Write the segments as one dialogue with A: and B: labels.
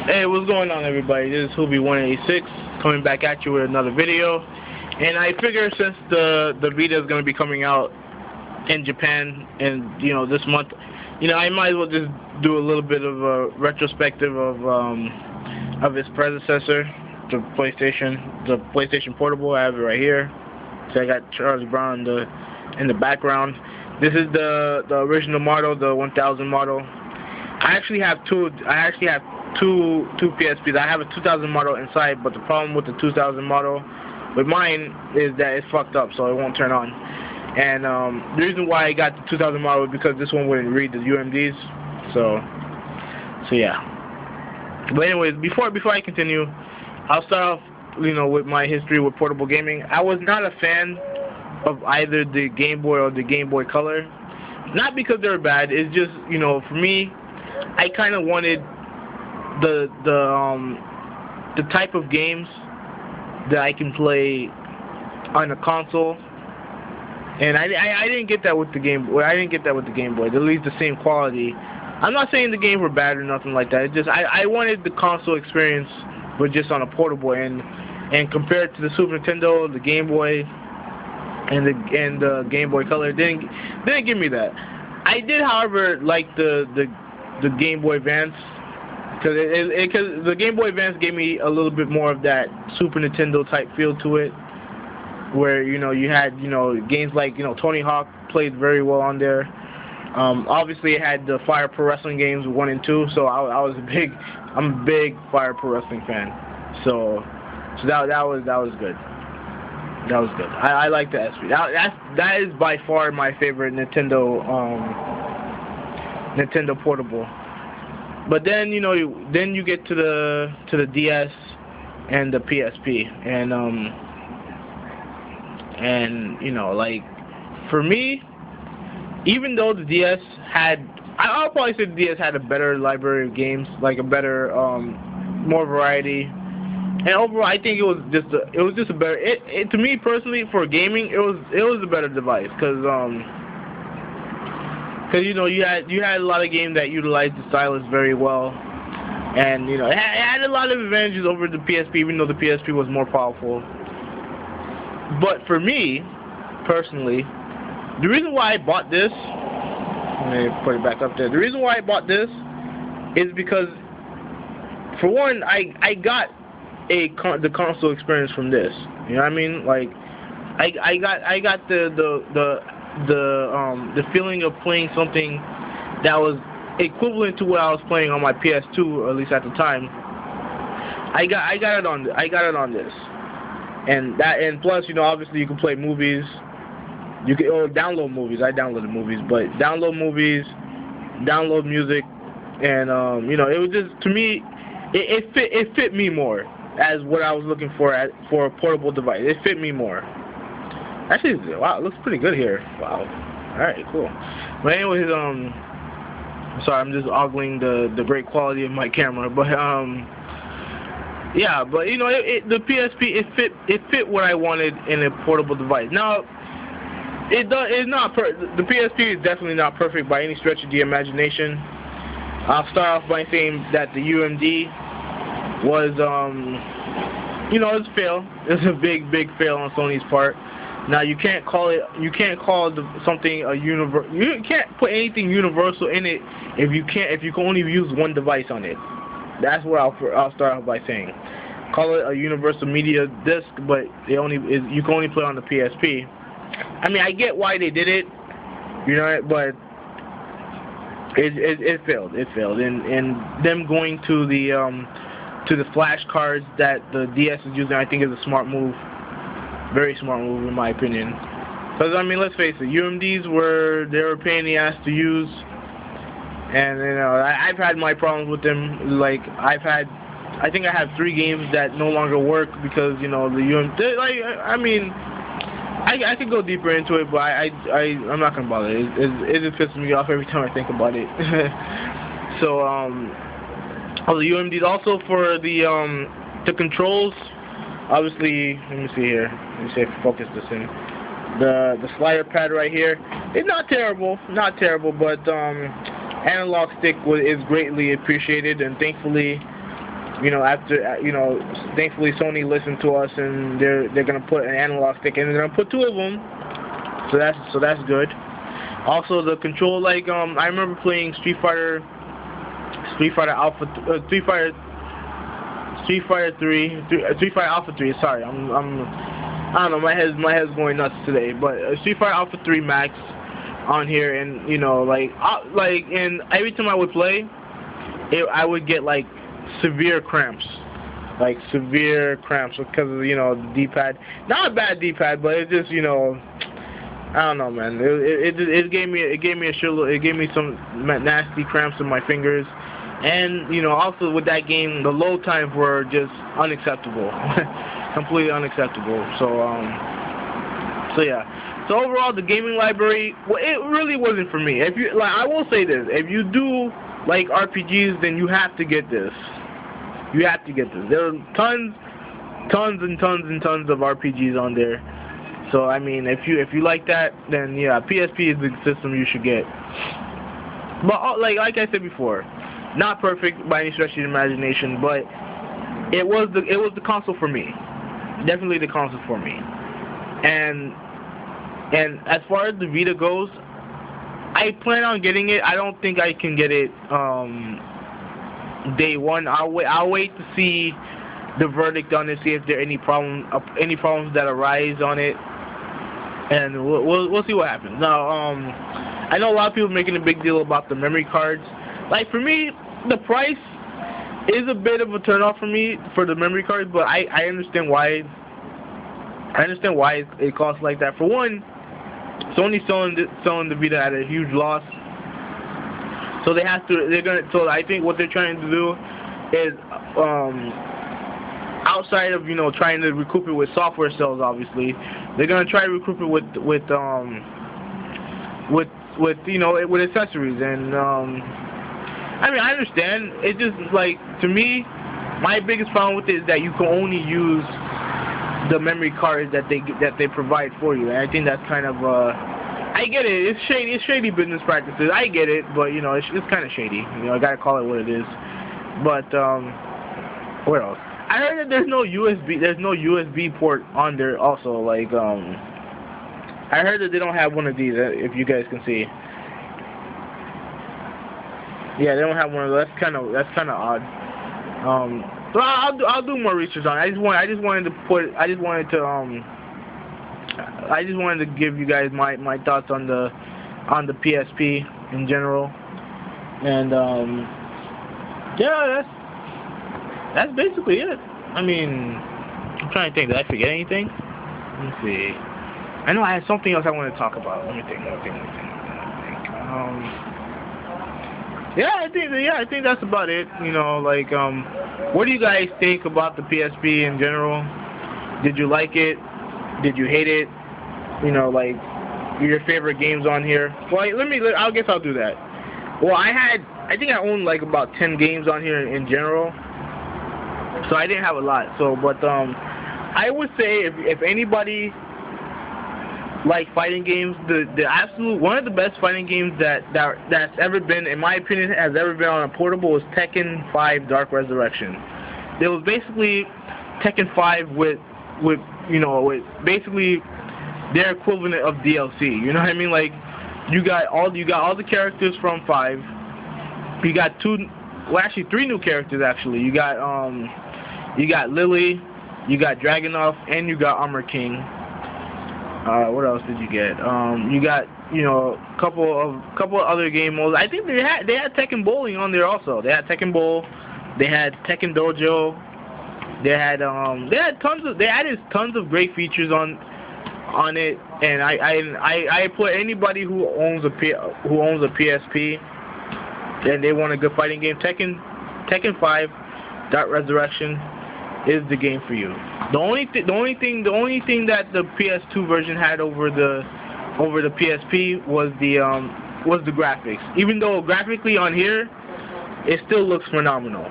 A: Hey, what's going on, everybody? This is Hoobie186 coming back at you with another video. And I figure since the Vita is going to be coming out in Japan and this month, I might as well just do a little bit of a retrospective of its predecessor, the PlayStation Portable. I have it right here. So I got Charlie Brown in the background. This is the original model, the 1000 model. I actually have two PSPs. I have a 2000 model inside, but the problem with the 2000 model with mine is that it's fucked up, so it won't turn on. And the reason why I got the 2000 model is because this one wouldn't read the UMDs. So yeah. But anyways, before I continue, I'll start off, with my history with portable gaming. I was not a fan of either the Game Boy or the Game Boy Color. Not because they were bad. It's just, for me, I kind of wanted the type of games that I can play on a console, and I didn't get that with the Game Boy. I didn't get that with the Game Boy. At least the same quality. I'm not saying the games were bad or nothing like that. It's just I wanted the console experience, but just on a portable, and compared to the Super Nintendo, the Game Boy, and the Game Boy Color, didn't give me that. I did, however, like the Game Boy Advance, because the Game Boy Advance gave me a little bit more of that Super Nintendo type feel to it, where you had games like Tony Hawk played very well on there. Obviously it had the Fire Pro Wrestling games 1 and 2, so I'm a big Fire Pro Wrestling fan. So that was good. That was good. I like the SP. That is by far my favorite Nintendo portable. But then then you get to the DS and the PSP, and like for me, even though the DS had, I'll probably say the DS had a better library of games, like a better more variety. And overall, I think it was just a better. To me personally, for gaming, it was a better device, because you had a lot of games that utilized the stylus very well, and it had a lot of advantages over the PSP, even though the PSP was more powerful. But for me personally, the reason why I bought this, let me put it back up there. The reason why I bought this is because, for one, I got the console experience from this. You know what I mean? Like, I got the feeling of playing something that was equivalent to what I was playing on my PS2, or at least at the time. I got it on this, and plus, obviously you can play movies. You can download movies. I downloaded movies, but download movies, download music, and it was just, to me, it fit me more as what I was looking for a portable device. It fit me more. Actually, wow, it looks pretty good here. Wow. Alright, cool. But anyways, sorry, I'm just ogling the great quality of my camera. But yeah, but the PSP, it fit what I wanted in a portable device. Now, it's not the PSP is definitely not perfect by any stretch of the imagination. I'll start off by saying that the UMD was it's a fail. It's a big fail on Sony's part. Now you can't call something a universal. You can't put anything universal in it if you can only use one device on it. That's what I'll start off by saying. Call it a universal media disc, but you can only play on the PSP. I mean, I get why they did it, but it failed. It failed, and them going to the flash cards that the DS is using, I think, is a smart move. Very smart move, in my opinion. Because, I mean, let's face it, UMDs were a pain in the ass to use. And, I've had my problems with them. Like, I think I have 3 games that no longer work because, the UMD, I could go deeper into it, but I'm not going to bother. It just pisses me off every time I think about it. So, the UMDs also for the controls. Obviously, let me see here. Let me see if I focus this in. The slider pad right here. It's not terrible, but analog stick is greatly appreciated, and thankfully You know, after thankfully Sony listened to us, and they're gonna put an analog stick, and they're gonna put 2 of them. So that's good. Also, the control, like I remember playing Street Fighter Alpha, Street Fighter Alpha 3. Sorry, I don't know. My head's going nuts today. But Street Fighter Alpha 3 Max on here, and and every time I would play, I would get like severe cramps, because of the D-pad. Not a bad D-pad, but it just I don't know, man. It gave me some nasty cramps in my fingers, and also with that game, the load times were just unacceptable, completely unacceptable. So yeah. So overall, the gaming library, well, it really wasn't for me. I will say this: if you do like RPGs, then you have to get this. You have to get this. There are tons and tons of RPGs on there. So I mean, if you like that, then yeah, PSP is the system you should get. But like I said before, not perfect by any stretch of the imagination, but it was the console for me. Definitely the console for me. And as far as the Vita goes, I plan on getting it. I don't think I can get it day one. I'll wait to see the verdict on it, see if there are any problems that arise on it, and we'll see what happens. Now, I know a lot of people making a big deal about the memory cards. Like for me, the price is a bit of a turnoff for me for the memory cards, but I understand why. I understand why it costs like that. For one, Sony's selling the Vita at a huge loss, so So I think what they're trying to do is, outside of trying to recoup it with software sales, obviously, they're gonna try to recoup it with accessories. And I mean, I understand. It just, like, to me, my biggest problem with it is that you can only use the memory cards that they provide for you, and I think that's kind of I get it. It's shady business practices. I get it, but it's kind of shady. I gotta call it what it is. But what else? I heard that there's no USB port on there. Also, like I heard that they don't have one of these. If you guys can see, yeah, they don't have one of those. That's kind of odd. So I'll do more research on it. I just wanted to give you guys my thoughts on the PSP in general, and yeah, that's basically it. I mean, I'm trying to think. Did I forget anything? Let me see. I know I had something else I wanted to talk about. Let me think. Yeah, I think that's about it. What do you guys think about the PSP in general? Did you like it? Did you hate it? Like, your favorite games on here? Well, I guess I'll do that. Well, I think I owned like about 10 games on here in general, so I didn't have a lot. So, but I would say if anybody like fighting games, the absolute one of the best fighting games that's ever been, in my opinion, has ever been on a portable was Tekken 5 Dark Resurrection. It was basically Tekken 5 with basically their equivalent of DLC. You know what I mean? Like, you got all the characters from 5. You got 3 new characters actually. You got Lily, you got Dragunov, and you got Armor King. What else did you get? You got a couple of other game modes. I think they had Tekken Bowling on there also. They had Tekken Bowl. They had Tekken Dojo. They had added tons of great features on it. And I put anybody who owns a PSP and they want a good fighting game, Tekken 5 Dark Resurrection is the game for you. The only thing that the PS2 version had over the PSP was the graphics. Even though graphically on here it still looks phenomenal.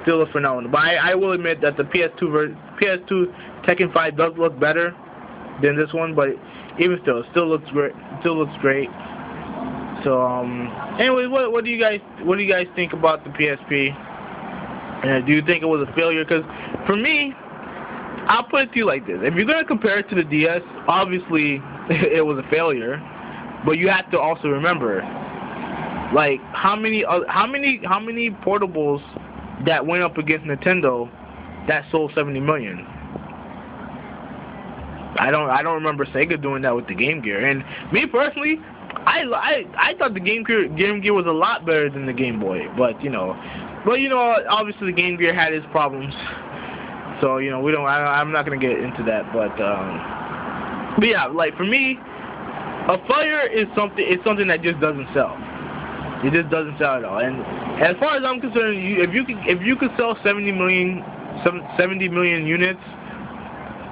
A: But I will admit that the PS2 Tekken 5 does look better than this one, but even still, it still looks great. So anyway, what do you guys think about the PSP? And do you think it was a failure? Because for me, I'll put it to you like this: if you're gonna compare it to the DS, obviously it was a failure. But you have to also remember, like how many portables that went up against Nintendo that sold 70 million. I don't remember Sega doing that with the Game Gear. And me personally, I thought the Game Gear was a lot better than the Game Boy. But you know, obviously the Game Gear had its problems. So you know, I'm not gonna get into that. But yeah, like for me, a failure is something that just doesn't sell. It just doesn't sell at all. And as far as I'm concerned, if you could sell 70 million units,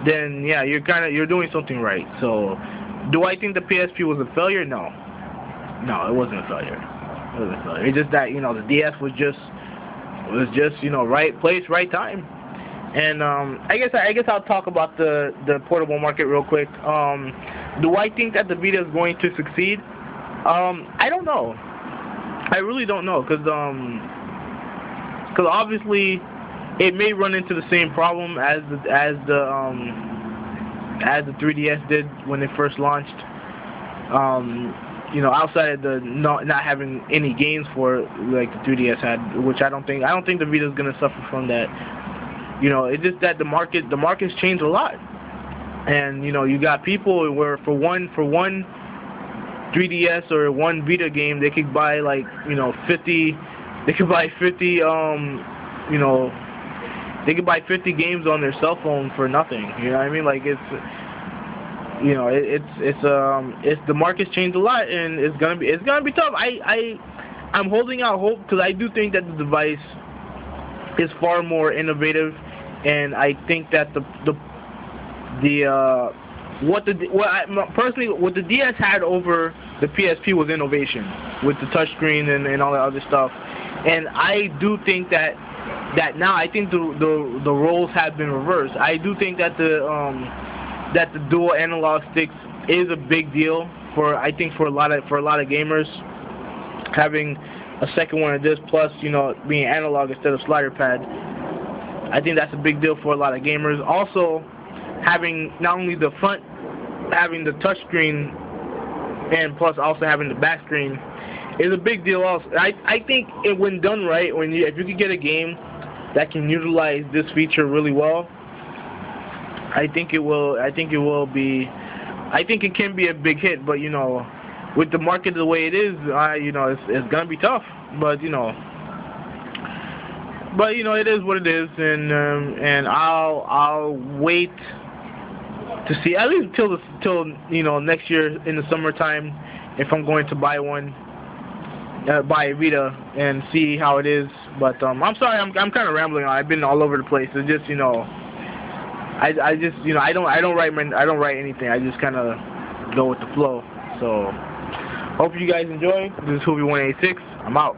A: then yeah, you're doing something right. So, do I think the PSP was a failure? No, it wasn't a failure. It wasn't a failure. It's just that the DS was just right place, right time. And I guess I'll talk about the portable market real quick. Do I think that the Vita is going to succeed? I don't know. I really don't know, because obviously it may run into the same problem as the 3DS did when it first launched. Outside of the not having any games for it, like the 3DS had, which I don't think the Vita is gonna suffer from that. It's just that the market's changed a lot, and you got people where for one 3DS or one Vita game they could buy 50 games on their cell phone for nothing. You know what I mean? Like it's the market's changed a lot, and it's gonna be tough. I'm holding out hope, because I do think that the device is far more innovative, and I think that personally what the DS had over the PSP was innovation with the touchscreen and all that other stuff. And I do think that now I think the roles have been reversed. I do think that the dual analog sticks is a big deal for a lot of gamers. Having a second one of this, plus being analog instead of slider pad, I think that's a big deal for a lot of gamers. Also, having not only the front, having the touchscreen, and plus also having the back screen is a big deal also. I think when done right, if you could get a game that can utilize this feature really well, I think it can be a big hit. But with the market the way it is, it's gonna be tough. But it is what it is, and I'll wait to see, at least till next year in the summertime, if I'm going to buy one, buy a Vita, and see how it is. But I'm sorry, I'm kind of rambling on. I've been all over the place. It's just I don't write anything. I just kind of go with the flow. So hope you guys enjoy. This is Hoopy 186. I'm out.